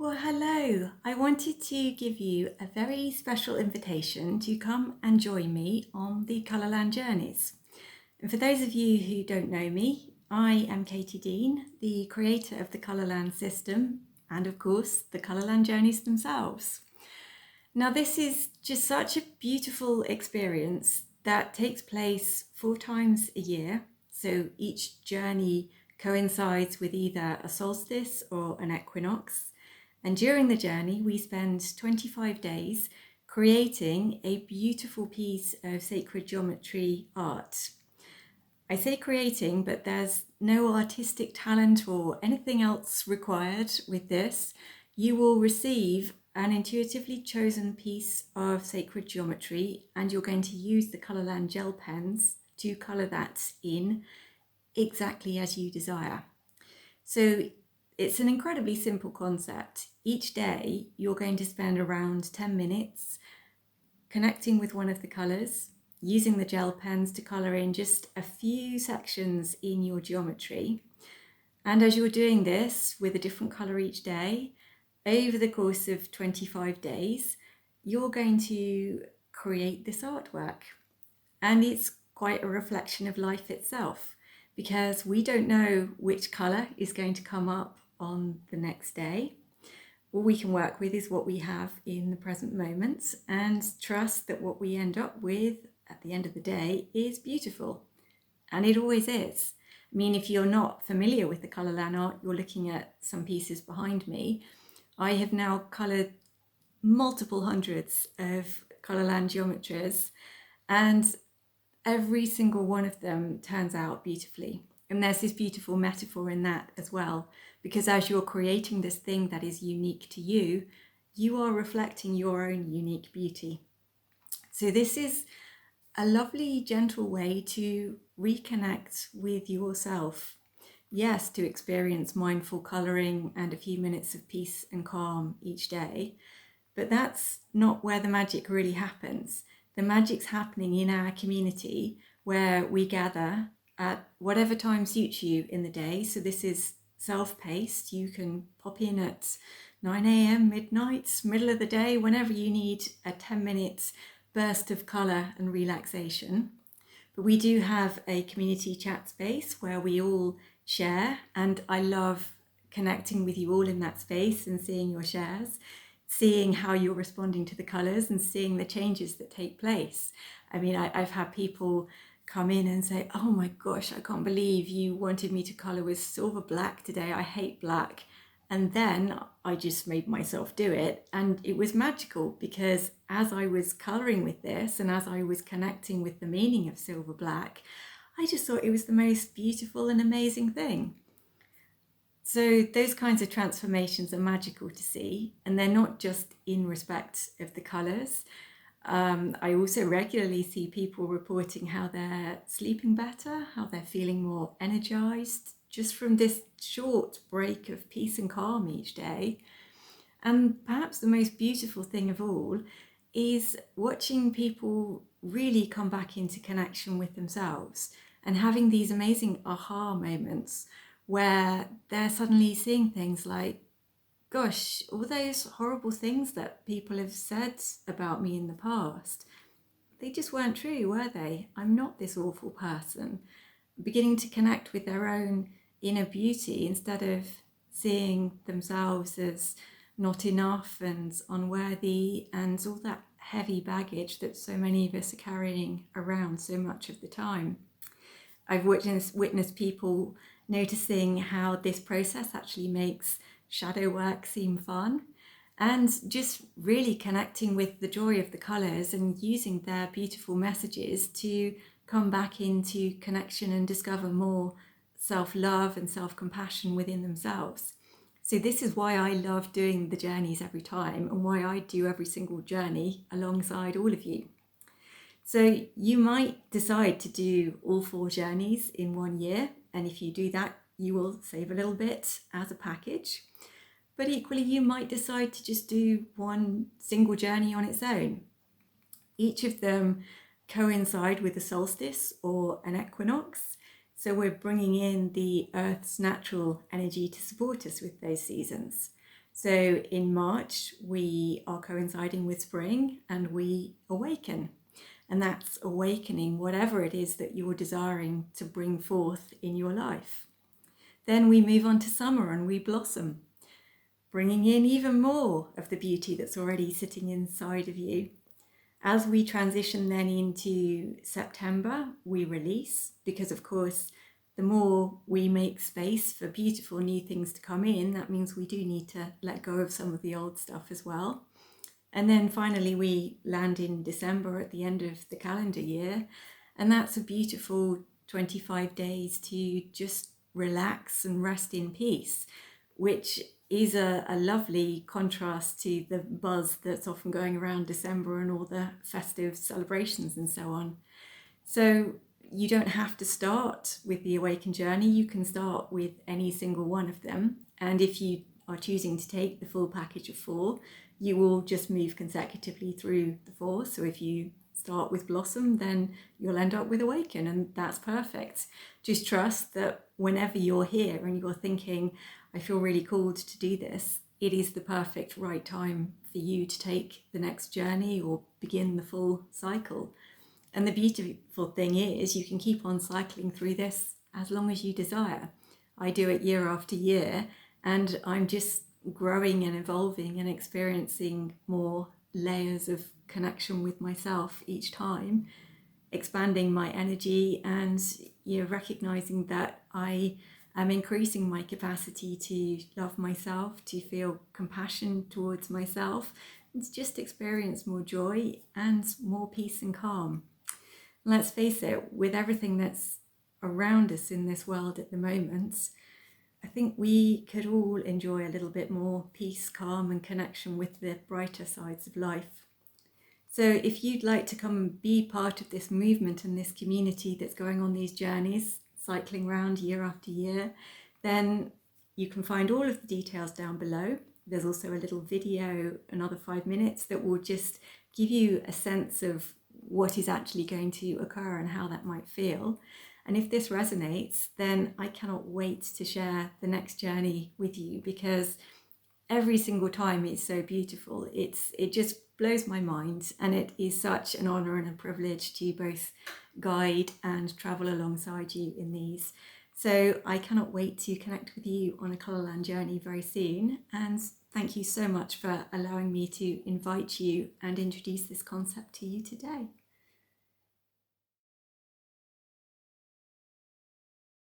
Well, hello. I wanted to give you a very special invitation to come and join me on the Kolorlan Journeys. And for those of you who don't know me, I am Katie Dean, the creator of the Kolorlan system and, of course, the Kolorlan Journeys themselves. Now, this is just such a beautiful experience that takes place 4 times a year. So each journey coincides with either a solstice or an equinox. And during the journey, we spend 25 days creating a beautiful piece of sacred geometry art. I say creating, but there's no artistic talent or anything else required with this. You will receive an intuitively chosen piece of sacred geometry, and you're going to use the Kolorlan gel pens to colour that in exactly as you desire. So it's an incredibly simple concept. Each day you're going to spend around 10 minutes connecting with one of the colours, using the gel pens to colour in just a few sections in your geometry. And as you're doing this with a different colour each day, over the course of 25 days, you're going to create this artwork. And it's quite a reflection of life itself, because we don't know which colour is going to come up on the next day. All we can work with is what we have in the present moment and trust that what we end up with at the end of the day is beautiful. And it always is. I mean, if you're not familiar with the Kolorlan art, you're looking at some pieces behind me. I have now coloured multiple hundreds of Kolorlan geometries, and every single one of them turns out beautifully. And there's this beautiful metaphor in that as well, because as you're creating this thing that is unique to you, you are reflecting your own unique beauty. So this is a lovely, gentle way to reconnect with yourself. Yes, to experience mindful colouring and a few minutes of peace and calm each day, but that's not where the magic really happens. The magic's happening in our community, where we gather at whatever time suits you in the day. So this is self-paced. You can pop in at 9 a.m, midnight, middle of the day, whenever you need a 10-minute burst of colour and relaxation. But we do have a community chat space where we all share, and I love connecting with you all in that space and seeing your shares, seeing how you're responding to the colours and seeing the changes that take place. I mean, I've had people come in and say, oh my gosh, I can't believe you wanted me to colour with silver black today. I hate black. And then I just made myself do it. And it was magical, because as I was colouring with this and as I was connecting with the meaning of silver black, I just thought it was the most beautiful and amazing thing. So those kinds of transformations are magical to see, and they're not just in respect of the colours. I also regularly see people reporting how they're sleeping better, how they're feeling more energised, just from this short break of peace and calm each day. And perhaps the most beautiful thing of all is watching people really come back into connection with themselves and having these amazing aha moments where they're suddenly seeing things like, gosh, all those horrible things that people have said about me in the past, they just weren't true, were they? I'm not this awful person. Beginning to connect with their own inner beauty instead of seeing themselves as not enough and unworthy and all that heavy baggage that so many of us are carrying around so much of the time. I've witnessed people noticing how this process actually makes shadow work seem fun, and just really connecting with the joy of the colours and using their beautiful messages to come back into connection and discover more self-love and self-compassion within themselves. So this is why I love doing the journeys every time, and why I do every single journey alongside all of you. So you might decide to do all 4 journeys in 1 year, and if you do that, you will save a little bit as a package. But equally, you might decide to just do one single journey on its own. Each of them coincide with a solstice or an equinox, so we're bringing in the Earth's natural energy to support us with those seasons. So in March, we are coinciding with spring and we awaken. And that's awakening whatever it is that you're desiring to bring forth in your life. Then we move on to summer and we blossom, bringing in even more of the beauty that's already sitting inside of you. As we transition then into September, we release, because of course, the more we make space for beautiful new things to come in, that means we do need to let go of some of the old stuff as well. And then finally, we land in December at the end of the calendar year. And that's a beautiful 25 days to just relax and rest in peace, which is a lovely contrast to the buzz that's often going around December and all the festive celebrations and so on. So you don't have to start with the Awaken journey. You can start with any single one of them. And if you are choosing to take the full package of 4, you will just move consecutively through the 4. So if you start with Blossom, then you'll end up with Awaken, and that's perfect. Just trust that whenever you're here and you're thinking, I feel really called to do this, it is the perfect right time for you to take the next journey or begin the full cycle. And the beautiful thing is you can keep on cycling through this as long as you desire. I do it year after year, and I'm just growing and evolving and experiencing more layers of connection with myself each time, expanding my energy and recognizing that I am increasing my capacity to love myself, to feel compassion towards myself, and to just experience more joy and more peace and calm. Let's face it, with everything that's around us in this world at the moment, I think we could all enjoy a little bit more peace, calm, and connection with the brighter sides of life. So if you'd like to come and be part of this movement and this community that's going on these journeys, cycling around year after year, then you can find all of the details down below. There's also a little video, another 5 minutes, that will just give you a sense of what is actually going to occur and how that might feel. And if this resonates, then I cannot wait to share the next journey with you, because every single time it's so beautiful. It just blows my mind, and it is such an honor and a privilege to both guide and travel alongside you in these. So I cannot wait to connect with you on a Kolorlan journey very soon, and thank you so much for allowing me to invite you and introduce this concept to you today.